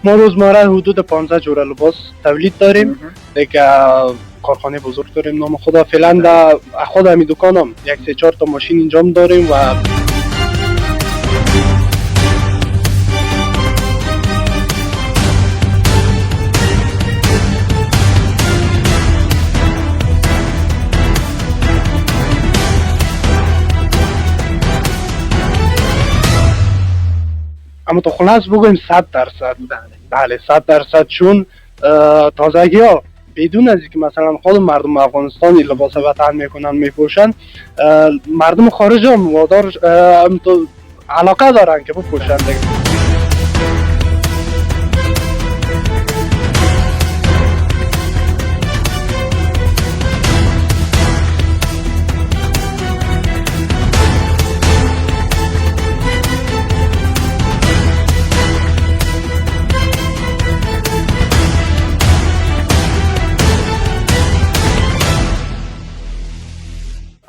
ما روزمره حدود 15 جوره لباس تولید داریم دیگه. کارخانه بزرگ داریم نام خدا. فعلا در خود همین دکانم یک سه چهار تا ماشین اینجا داریم و اما تو خلاص بگویم 100%. بله 100%. چون تازگی ها بدون از اینکه مثلا خود مردم افغانستانی لباس وطن میکنن میپوشن، مردم خارج هم وادار علاقه دارن که بپوشن دیگه.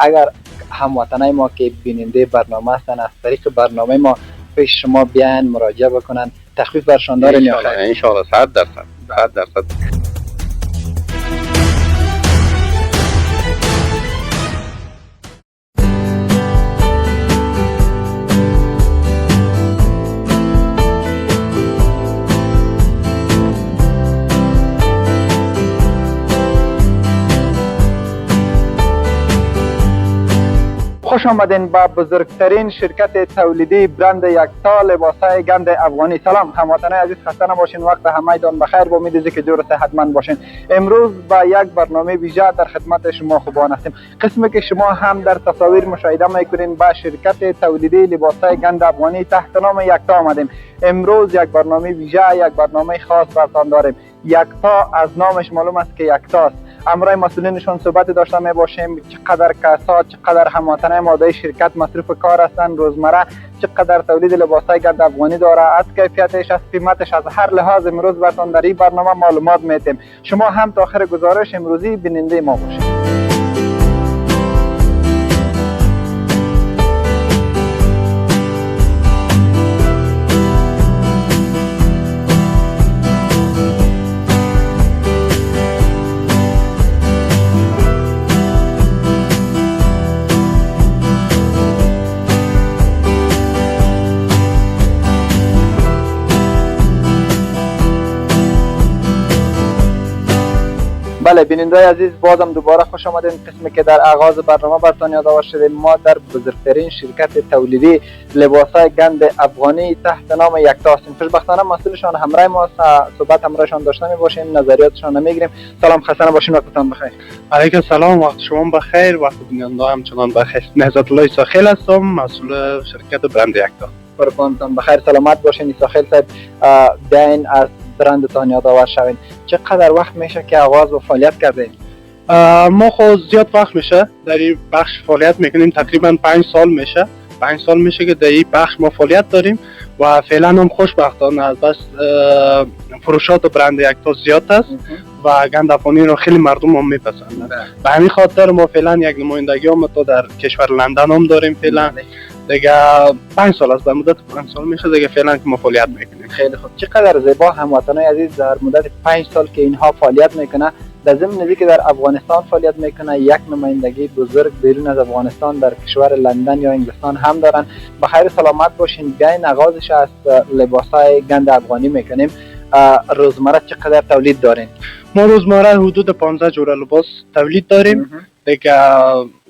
اگر هموطنای ما که بیننده برنامه هستن از طریق برنامه ما پیش شما بیان مراجعه بکنن، تخفیف برشان دارین یا خیر؟ ان شاء الله 100%. خوش آمدین به بزرگترین شرکت تولیدی برند یکتا لباسای گند افغانی. سلام هموطنان عزیز، خسته نباشین، وقت همه‌تان بخیر، با امید که جور و صحتمند باشین. امروز با یک برنامه ویژه در خدمت شما خوبان هستیم. قسمی که شما هم در تصاویر مشاهده میکنین با شرکت تولیدی لباسای گند افغانی تحت نام یکتا آمدیم. امروز یک برنامه ویژه، یک برنامه خاص براتون داریم. یکتا از نامش معلوم است که یکتاست. امروز مسئولینشون صحبت داشته می باشیم چقدر کسا، چقدر هموطنان ماده شرکت مصروف کار هستند روزمره، چقدر تولید لباسای گند افغانی داره، از کیفیتش، از قیمتش، از هر لحاظ امروز براتون در این برنامه معلومات میدیم. شما هم تا آخر گزارش امروزی بیننده ما باشید. بله بیننده‌های عزیز، بازم دوباره خوش آمدین. قسمی که در آغاز برنامه براتون یادآور شدیم، ما در بزرگترین شرکت تولیدی لباسای گند افغانی تحت نام یکتا هستیم. خوشبختانه مسئولشان همراه ما صحبت همراهشان داشته می‌باشیم، نظریاتشان میگیریم. سلام، خسته نباشین، وقتتان بخیر. علیکم سلام، وقت شما بخیر، وقت بیننده همچنان بخیر. نهضت الله ساخیل هستم، مسئول شرکت برند یکتا. قربانتان بخیر، سلامت باشین. ساخیل صاحب، بیاین از برندتان یادآور شوین. چقدر وقت میشه که آغاز و فعالیت کردین؟ ما خود زیاد وقت میشه در این بخش فعالیت میکنیم، تقریبا 5 سال میشه. 5 سال میشه که در این بخش ما فعالیت داریم و فعلا هم خوشبختانه بس فروشات برند یکتا زیاد است و گند افغانی رو خیلی مردم هم میپسندن. به همین خاطر ما فعلا یک نمایندگی هم تو در کشور لندن هم داریم. فعلا دیگه 5 سال است، به مدت 5 سال میشه دیگه فعلا که ما فعالیت میکنیم. خیلی خوب. چقدر زیبا هموطنان عزیز، در مدت 5 سال که اینها فعالیت میکنه، در ضمن که در افغانستان فعالیت میکنه، یک نمایندگی بزرگ بیرون از افغانستان در کشور لندن یا انگلستان هم دارن. بخیر سلامت باشین. بیاین آغازش از لباسای گند افغانی میکنیم. روزمره چقدر تولید دارین؟ ما روزمره حدود 15 جوره لباس تولید داریم دیگه.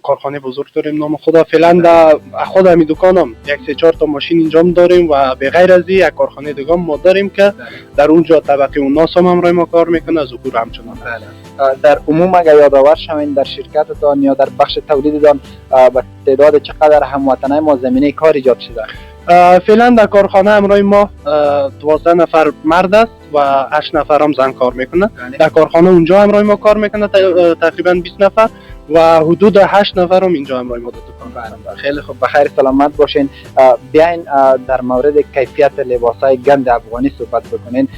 کارخانه بزرگ داریم نام خدا. فعلا در خود همین دکانم یک سه چهار تا ماشین اینجا داریم و به غیر از این یک کارخانه دیگه ما داریم که در اونجا طبقه اوناس هم روی ما کار میکنه، ظهور همچنان. در عموم اگر یادآور شوین در شرکتتان یا در بخش تولیدتان به تعداد چقدر هموطنای ما زمینه کار ایجاد شده؟ فعلا در کارخانه همراه ما 12 نفر مرد است و 8 نفر هم زن کار میکنه. در کارخانه اونجا همراه ما کار میکنه تقریبا 20 نفر و حدود 8 نفر هم اینجا همراه ما دارن. خیلی خوب، بخیر سلامت باشین. بیاین در مورد کیفیت لباسای گند افغانی صحبت بکنین.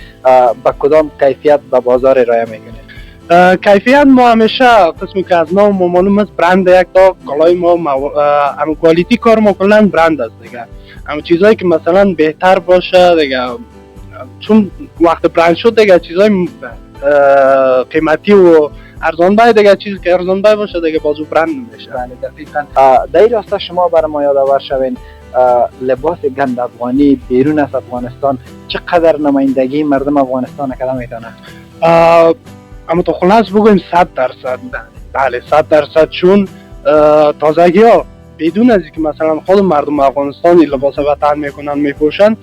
با کدام کیفیت به بازار ارائه میکنین؟ کیفیت ما همیشه قسمی که از نام ما معلوم است برند یکتا، کالای ما هم کوالیتی کار ما کلا برند است دیگه. اما چیزایی که مثلا بهتر باشه دیگه چون وقت برند شد دیگه چیزای قیمتی و ارزان بای دیگه، چیزی که ارزان بای باشه دیگه بازو برند نمیشه. بله دقیقاً. در این راستا شما برای ما یادآور شوین لباس گند افغانی بیرون از افغانستان چقدر نمایندگی مردم افغانستان کرده میتونه؟ اما تو خلاص بگویم 100%. بله 100%، چون تازگی ها بدون از اینکه مثلا خود مردم افغانستان این لباس وطن میکنن میپوشن،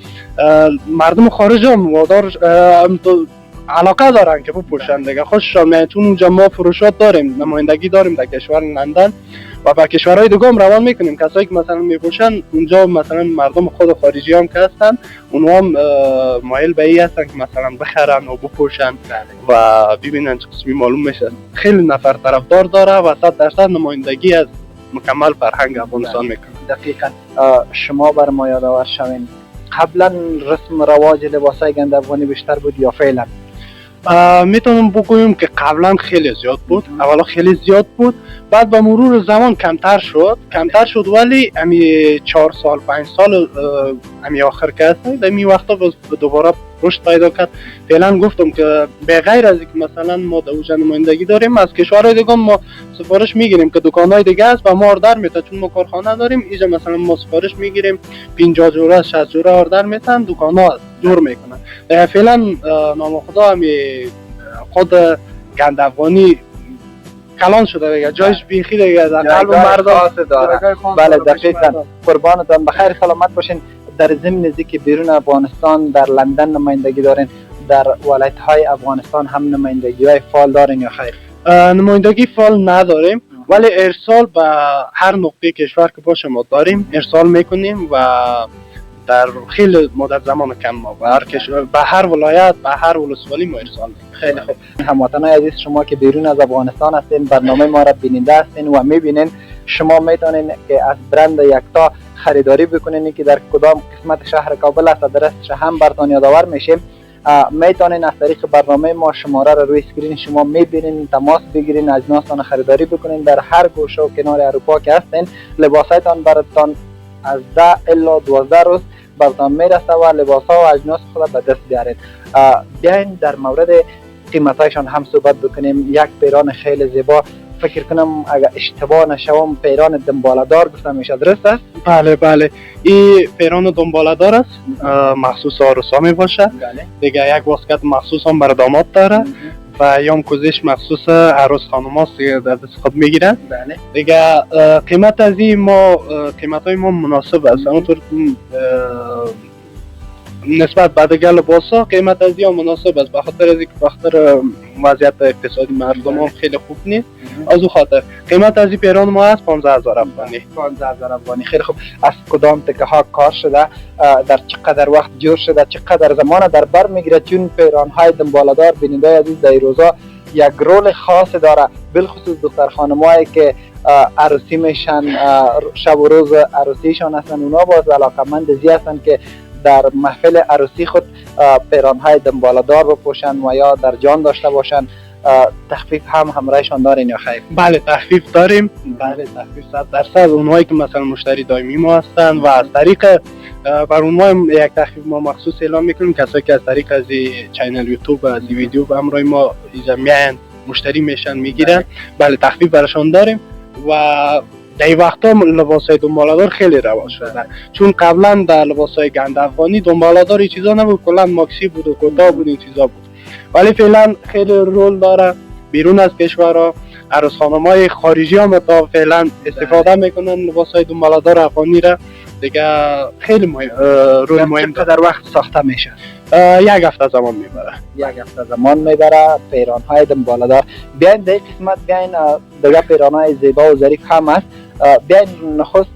مردم خارج هم وادار علاقه دارن که بپوشن دیگه، خوششان میاد. چون اونجا ما فروشات داریم، نمایندگی داریم در کشور لندن و با کشورهای دیگه هم روان میکنیم. کسایی که مثلا میپوشن اونجا، مثلا مردم خود خارجی هم که هستن، اونها هم مایل به این هستن که مثلا بخرن و بپوشن و ببینن چه قسمی معلوم میشه. خیلی نفر طرفدار داره و 100% نمایندگی از مکمل فرهنگ افغانستان میکنه. دقیقاً. شما بر ما یادآور شوین قبلا رسم رواج لباسای گند افغانی بیشتر بود یا فعلا؟ میتونم بگویم که قبلا خیلی زیاد بود. اولا خیلی زیاد بود، بعد با مرور زمان کمتر شد، ولی امی 4 سال 5 سال امی آخر که هست در می وقتا دوباره رشد پیدا کرد. فعلا گفتم که به غیر از اینکه مثلا ما در اوج نمایندگی داریم، از کشورهای دیگه ما سفارش میگیریم که دکانهای دیگه است و ما آردر میتن، چون ما کارخانه داریم اینجا، مثلا ما سفارش میگیریم 50 جوره 60 جوره آردر میتن، دکانها جور میکنن. فعلا نام خدا همی خود گند افغانی کلان شده دیگه، جایش بیخی دیگه در قلب مردم داره. بله دقیقاً. قربانتان، بخیر سلامت باشین. در ضمن که بیرون افغانستان در لندن نمایندگی دارین، در ولایت های افغانستان هم نمایندگی های فعال دارین یا خیر؟ نمایندگی فعال نداریم، ولی ارسال به هر نقطه کشور که باشه ما داریم، ارسال میکنیم و در خیلی مدت زمان کم ما به هر ولایت، به هر ولسوالی ما ارسال میکنیم. خیلی خوب. هموطنان عزیز، شما که بیرون از افغانستان هستین، برنامه ما را بیننده هستین و میبینین، شما میتونین که از برند یکتا خریداری بکنین که در کدام قسمت شهر کابل است، آدرسش هم براتون یادآور میشیم. میتونین از طریق برنامه ما شماره را روی اسکرین شما میبینین، تماس بگیرین، اجناستان خریداری بکنین. در هر گوشه و کنار اروپا که هستین، لباسایتان براتون از 10 الی 12 روز براتون میرسه و لباسا و اجناس خود به دست بیارین. بیاین در مورد قیمتایشان هم صحبت بکنیم. یک پیران خیلی زیبا، فکر کنم اگر اشتباه نشوم پیران دنباله‌دار گفتم میشه، درست است؟ بله این پیران دنباله‌دار است، مخصوص عروسا می باشه. دیگه یک واسکت مخصوص هم برای داماد داره و یام کوزش مخصوص عروس خانم هاست که در دست خود میگیرن. دیگه قیمت از این قیمت های ما مناسب است، همونطور نسبت به دیگر لباسا قیمت از این مناسب است، بخاطر از اینکه بخاطر وضعیت اقتصادی مردم هم خیلی خوب نیست. از او خاطر قیمت از این پیران ما است 15000 افغانی. 15000 افغانی. خیلی خوب. از کدام تکه ها کار شده، در چقدر وقت جور شده، چقدر زمان در بر میگیره؟ چون پیران های دنباله‌دار بیننده عزیز در روزا یک رول خاص داره، بالخصوص دختر خانمایی که عروسی میشن، شب و روز عروسیشان هستن، اونا باز علاقمند زی هستن که در محفل عروسی خود پیران‌های دنباله‌دار بپوشن و یا در جان داشته باشن. تخفیف هم همراهشان دارین یا خیر؟ بله تخفیف داریم. بله تخفیف 100%. اونهایی که مثلا مشتری دائمی ما هستن و از طریق بر اونها یک تخفیف ما مخصوص اعلام میکنیم. کسایی که از طریق از چینل یوتیوب از ویدیو به همراه ما اینجا میان مشتری میشن میگیرن، بله تخفیف براشون داریم. و در این وقتا لباسای دنباله‌دار خیلی رواج شده، چون قبلا در لباسای گند افغانی دنباله‌دار این چیزا نبود، کلا ماکسی بود و کوتاه بود، این چیزا بود. ولی فعلا خیلی رول داره بیرون از کشورها. عروس خانم‌های خارجی هم تا فعلا استفاده میکنن لباسای دنباله‌دار افغانی را. دیگه خیلی رول مهم در وقت ساخته میشه. یک هفته زمان میبره. یک هفته زمان میبره. پیران‌های دنباله‌دار. بیاین در قسمت بیاین دیگه پیران‌های زیبا و ظریف هم است. بیاین نخست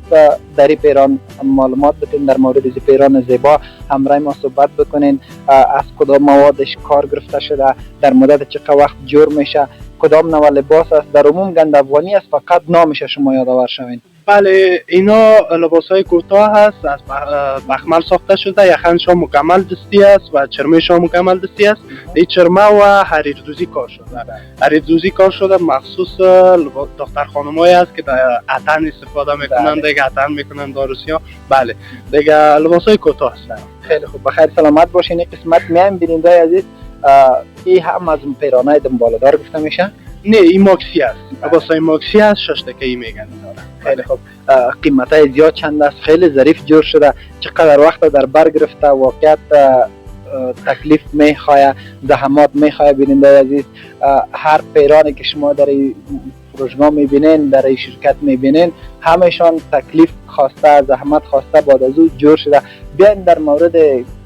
در این پیران معلومات بدین، در مورد این پیران زیبا همراه ما صحبت بکنین. از کدام موادش کار گرفته شده، در مدت چقدر وقت جور میشه، کدام نوع لباس است، در عموم گند افغانی است، فقط نامش شما یادآور شوین. بله اینا لباس های کوتاه هست، از بخمل ساخته شده، یخنشان مکمل دستی است و چرمهشان مکمل دستی است. این چرمه و حریر دوزی کار شده، حریر دوزی کار شده مخصوص دختر خانمایی است که عطن استفاده میکنن دیگه، عطن میکنن داروسیا. بله دیگه لباس های کوتاه است. خیلی خوب، بخیر سلامت باشین. این قسمت میایم بیننده عزیز، این هم از پیرانه دنبالدار گفته میشه؟ نه این ماکسی است، لباس های ماکسی است، 6 تکه‌ای میگن. خیلی خوب، قیمت های زیاد چند است؟ خیلی ظریف جور شده. چقدر وقت در بر گرفته؟ واقعیت تکلیف میخواه، زحمات میخواه بیننده عزیز؟ هر پیرانی که شما در فروشگاه میبینین، در این شرکت میبینین، همهشان تکلیف خواسته، زحمت خواسته، بعد از او جور شده. بیاین در مورد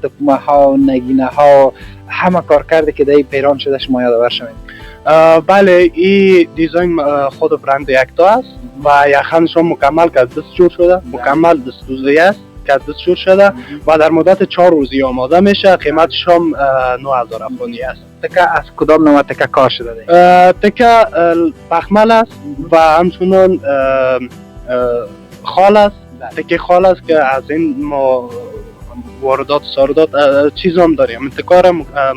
تکمه ها، نگینه ها، همه کار کرده که در این پیران شده شما یادآور شوید. بله این دیزاین خود برند یکتا است و یخنشان مکمل که از دست جور شده، مکمل دست دوزی است که از دست جور شده و در مدت 4 روزی آماده میشه. قیمتش هم 9000 افغانی است. تکه از کدام نوع تکه کار شده دی؟ تکه بخمل است و همچنان خال است، تکه خال است که از این ما واردات صادرات چیز هم داریم، انتقال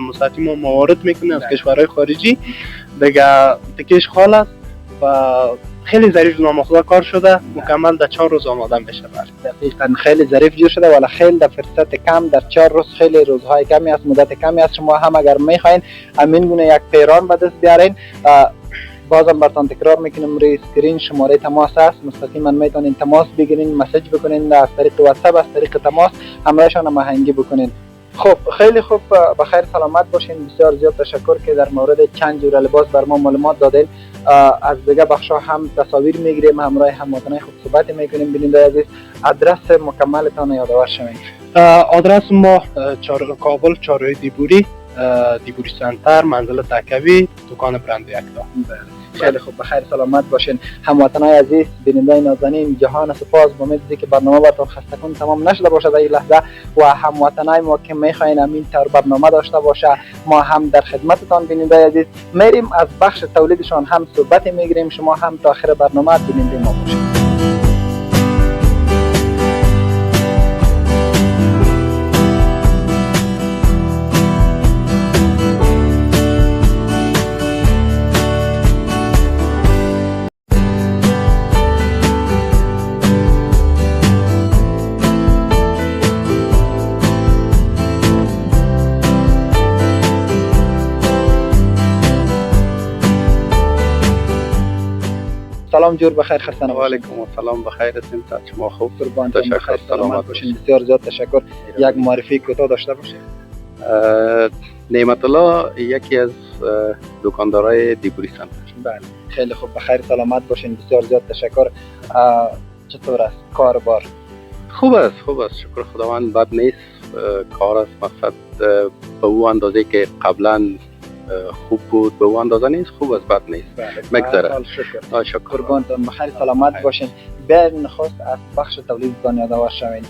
مستقیم موارد میکنه از کشورهای خارجی دیگه. تکهش خال است و خیلی ظریف نامخدا کار شده، مکمل در 4 روز آماده میشه. دقیقاً خیلی ظریف جور شده، ولی خیلی در فرصت کم، در 4 روز خیلی روزهای کمی است، مدت کمی است. شما هم اگر میخواین همین گونه یک پیران به دست بیارین، بازم براتون تکرار میکنم روی اسکرین شماره تماس است، مستقیما میتونین تماس بگیرین، مسیج بکنین از طریق واتساپ، از طریق تماس همراهشان هماهنگی بکنین. خب خیلی خوب، بخیر سلامت باشین. بسیار زیاد تشکر که در مورد چند جور لباس بر ما معلومات دادین. از دیگه بخشا هم تصاویر میگیریم، همراه هموطنای خوب صحبت میکنیم. بیننده عزیز آدرس مکملتان یادآور شوین. آدرس ما کابل چهارراه دیبوری سنتر، منزل تکوی، دکان برند یکتا. خیلی خوب، بخیر سلامت باشین. هموطنای عزیز، بیننده نازنین، جهان سپاس. با امید که برنامه براتون خسته کن تمام نشده باشه در این لحظه و هموطنای ما که میخواین همین طور برنامه داشته باشه، ما هم در خدمتتان بیننده عزیز میریم، از بخش تولیدشان هم صحبت میگیریم. شما هم تا آخر برنامه بیننده ما باشید. سلام جور بخیر، خسته نباشید. و علیکم السلام، بخیر هستیم. شما خوب؟ قربانتون، تشکر، بخیر سلامت باشین. باشین. بسیار زیاد تشکر. یک معرفی کوتاه داشته باشید. نعمت الله یکی از دکاندارای دیبوری سنتر. بله خیلی خوب، بخیر سلامت باشین. بسیار زیاد تشکر. چطور است کاربار؟ خوب است شکر خداوند، بد نیست. کار است، مقصد به او اندازه که قبلا خوب بود به او اندازه نیست، خوب است، بد نیست. مگذره. شکر. قربانتون، بخیر سلامت باشین. بیاین نخست از بخش تولیدتان یادآور شوین.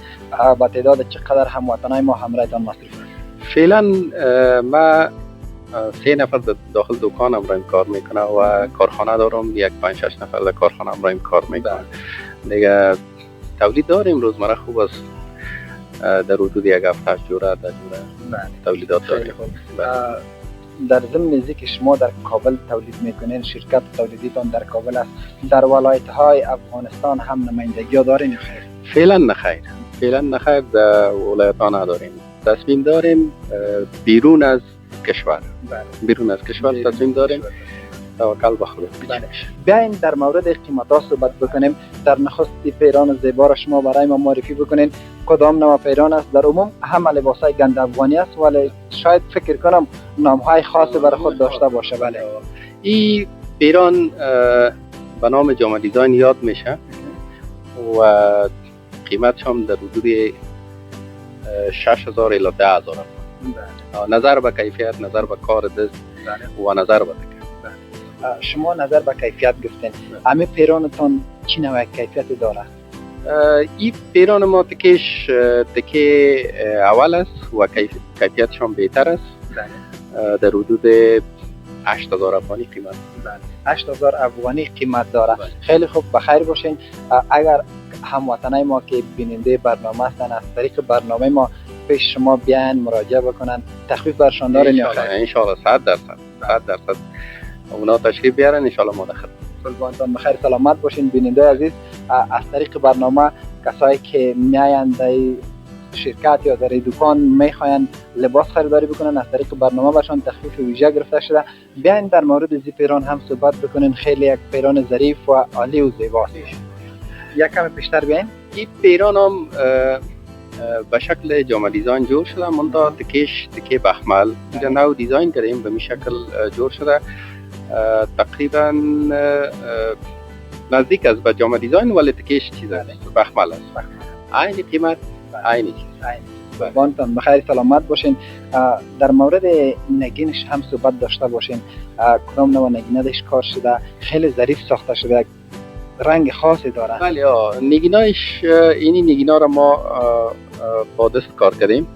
با تعداد چقدر هموطنای ما همراهتان مصرف است؟ فعلا ما 3 نفر داخل دکانم رایم کار میکنه و کارخانه دارم، یک 5-6 نفر در کارخانه رایم کار میکنه. دیگه تولید داریم روزمره، خوب است. در حدود 7-8 جوره تولیدات داریم. در ضمن که شما در کابل تولید میکنین، شرکت تولیدیتان در کابل است، در ولایت های افغانستان هم نمایندگی دارین؟ فعلا نخیر، در ولایت ها نداریم. تصمیم داریم بیرون از کشور تصمیم داریم. توکل به خدا. بیاین در مورد قیمت ها صحبت بکنیم. در نخست پیران زیبا را شما برای ما معرفی بکنین. کدام نوع پیران است؟ در عموم همه لباس های گند افغانی است، ولی شاید فکر کنم نام های خاص برای خود داشته باشه. بله این پیران به نام جامع دیزاین یاد میشه و قیمتش هم در حدود 6000 الی 10000. نظر به کیفیت، نظر به کار دست و نظر به تکه. شما نظر به کیفیت گفتین، همه پیرانتان چی نوع کیفیت داره؟ این پیران ما تکه اول است و کیفیتش هم بهتر است. در حدود 8000 افغانی قیمت. 8000 افغانی قیمت داره. خیلی خوب، بخیر باشین. اگر هموطنای ما که بیننده برنامه هستن از طریق برنامه ما پیش شما بیان مراجعه بکنن، تخفیف برشان دارین یا خیر؟ ان شاء الله 100% اونا تشریف بیارن، ان شاء الله ما داخل. قربانتان بخیر سلامت باشین. بیننده عزیز، از طریق برنامه کسایی که میایند در شرکت یا در دکان میخواین لباس خریداری بکنن، از طریق برنامه برشان تخفیف ویژه گرفته شده. بیاین در مورد زی پیران هم صحبت بکنین. خیلی یک پیران ظریف و عالی و زیباست. یک کم پیشتر بیاین. این پیران هم به شکل جامعه دیزاین جور شده، منتها تکه بخمل اینجا نو دیزاین کردیم به می شکل جور شده. تقریبا نزدیک است به جامعه دیزاین، ولی تکیش چیزه بخمل است. عین قیمت عین چیز. قربانتان بخیر سلامت باشین. در مورد نگینش هم صحبت داشته باشین. کدام نوع نگینش کار شده؟ خیلی ظریف ساخته شده، رنگ خاصی داره. بله، نگینایش اینی نگینا را ما با دست کار کردیم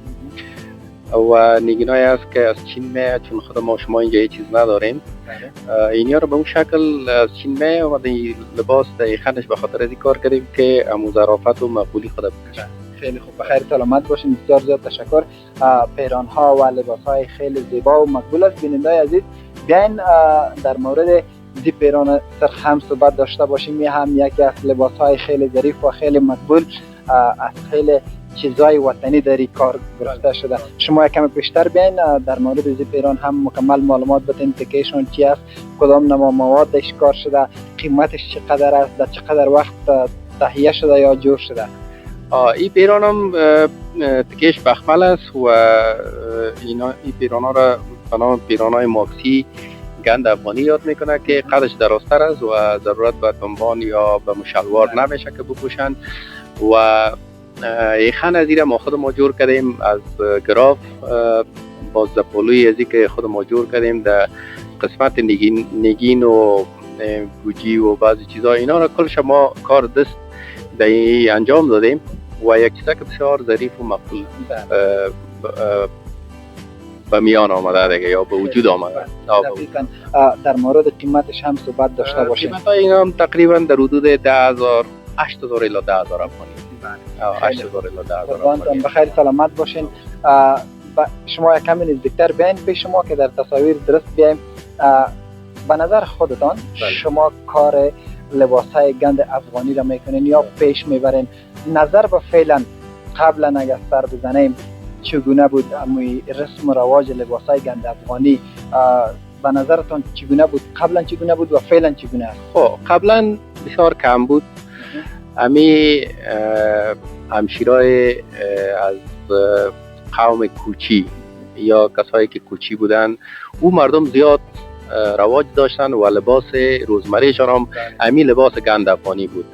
و نگینای است که از چین میاد، چون خود ما شما اینجا هیچ چیز نداریم. اینیا رو به اون شکل از چین میاد و لباس دقیقاًش به خاطر از این کار کردیم که ظرافت و مقبولی خود بکنه. خیلی خوب، بخیر سلامت باشین. بسیار زیاد تشکر. پیران ها و لباس های خیلی زیبا و مقبول است. بیننده عزیز، بیاین در مورد زی پیران سرخ هم صحبت داشته باشیم. این هم یکی از لباس های خیلی ظریف و خیلی مقبول از خیلی چیزای وطنی در این کار گرفته شده. شما یکم بیشتر بیاین در مورد زی پیران هم مکمل معلومات بدین. تکیشون چی است، کدام نوع موادش کار شده، قیمتش چقدر است، در چقدر وقت تهیه شده یا جور شده. این پیران هم تکیش بخمل است و این پیران ها را به نام پیران های ماکسی گند افغانی یاد میکنه که قدش درازتر است و ضرورت به تنبان یا به مشلوار نمیشه که بپوشند. و ایخان از این ما خود ما جور کردیم از گراف، باز در پولوی ازی که خود ما جور کردیم در قسمت نگین و گوجی و بعضی چیزها، اینا را کلش ما کار دست در انجام دادیم و یک چیزا که بسیار ظریف و مقبول به میان آمده دیگه یا به وجود آمده. در مورد قیمتش هم صحبت داشته باشیم. قیمت های اینا هم تقریبا در حدود 10,000 8000 الی 10,000 افغانی. 8000 الی 10,000 افغانی. بخیر سلامت باشین. شما یکم نزدیکتر بیاین پیش شما که در تصاویر درست بیایم. به نظر خودتان شما کار لباس های گند افغانی را میکنین یا پیش میبرین؟ نظر به فعلا قبلا اگر سر بزنیم چگونه بود امی رسم و رواج لباس های گند افغانی؟ به نظرتان چگونه بود؟ قبلا چگونه بود و فعلا چگونه است؟ خب قبلا بسیار کم بود. امی همشیرای از قوم کوچی یا کسایی که کوچی بودن، او مردم زیاد رواج داشتن و لباس روزمرهشان هم امی لباس گند افغانی بود.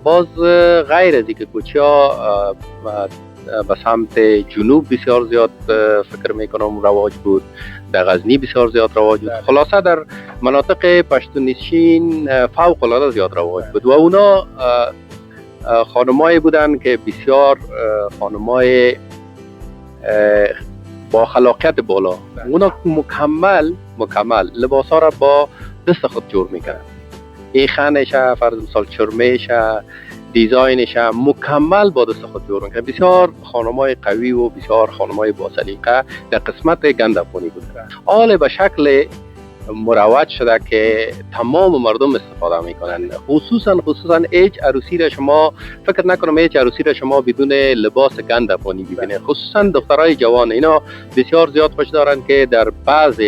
باز غیر از اینکه کوچی ها به سمت جنوب بسیار زیاد فکر میکنم رواج بود، در غزنی بسیار زیاد رواج بود. خلاصه در مناطق پشتون نشین فوق العاده زیاد رواج بود و اونا خانمایی بودن که بسیار خانمای با خلاقیت بالا. اونا مکمل لباس ها را با دست خود جور میکنن. ایخانش، فرض مثال چرمش، دیزاینش مکمل با دست خود جور میکنن. بسیار خانمای قوی و بسیار خانمای با سلیقه در قسمت گند افغانی بودن. حال به شکل مروج شده که تمام مردم استفاده میکنن. خصوصا هیچ عروسی را شما فکر نکنم هیچ عروسی را شما بدون لباس گند افغانی ببینید. خصوصا دخترای جوان اینا بسیار زیاد خوش دارن که در بعض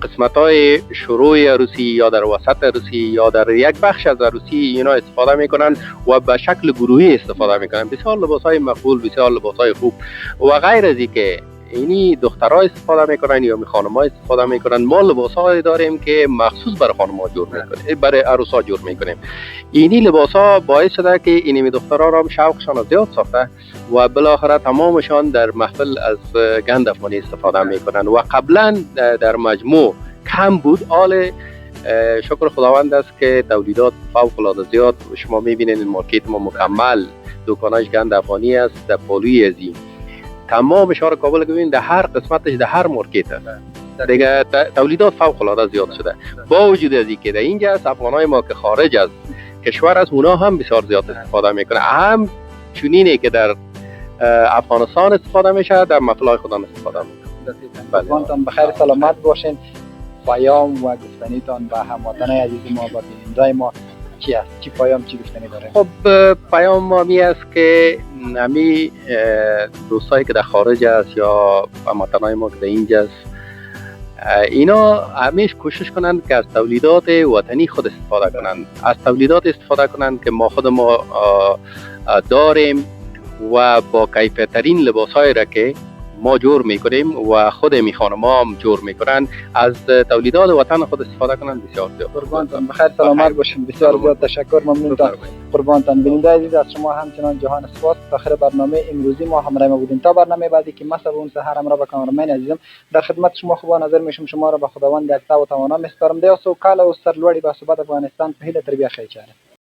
قسمت‌های شروع عروسی یا در وسط عروسی یا در یک بخش از عروسی اینا استفاده میکنن و به شکل گروهی استفاده میکنن. بسیار لباس‌های مقبول، بسیار لباس‌های خوب و غیر از اینکه اینی دخترها استفاده میکنن یا خانم‌ها استفاده میکنن، ما لباس‌هایی داریم که مخصوص برای خانم‌ها جور میکنیم، برای عروس‌ها جور میکنیم. اینی لباس‌ها باعث شده که اینی دخترها را شوقشان زیاد ساخته و بالاخره تمامشان در محفل از گند افغانی استفاده میکنن و قبلا در مجموع کم بود. حال شکر خداوند است که تولیدات فوق العاده زیاد. شما میبینید این مارکت ما مکمل دکاناش گند افغانی است. در پالوی ازی تمام شهر کابل ببینید در هر قسمتش در هر مارکت است دیگه تولیدات فوق العاده زیاد شده. با وجود از اینکه در اینجا است افغانای ما که خارج از کشور از اونا هم بسیار زیاد استفاده میکنه، هم چنینه که در افغانستان استفاده میشه، در محفل‌های خودم استفاده میکنه. قربانتان بخیر سلامت باشین. پیام و گفتنیتان به هموطنان عزیز ما و بیننده ما چی است؟ چی پیام چی گفتنی داره؟ خب پیام ما می است که نمی دوستایی که در خارج است یا هموطنای ما که در اینجا است، اینا همیشه کوشش کنند که از تولیدات وطنی خود استفاده کنند، از تولیدات استفاده کنند که ما خود ما داریم و با کیفیت ترین لباس هایی را که ما جور میکنیم و خود میخوانم ما هم جور میکنن، از تولیدات وطن خود استفاده کنند. بسیار زیاد قربانتان بخیر سلامت باشین. بسیار زیاد تشکر، ممنونتان قربانتان. بیننده عزیز از شما همچنان جهان سپاس. آخر برنامه امروزی ما همراه ما بودیم. تا برنامه بعدی که مثلا اون سحر همراه با کامرمن عزیزم در خدمت شما خوب نظر میشم. شما را به خداوند یکتا و توانا میسپارم. دیو سو کالا و سرلوړی با صحبت افغانستان په هیله تربیه خیر چاره.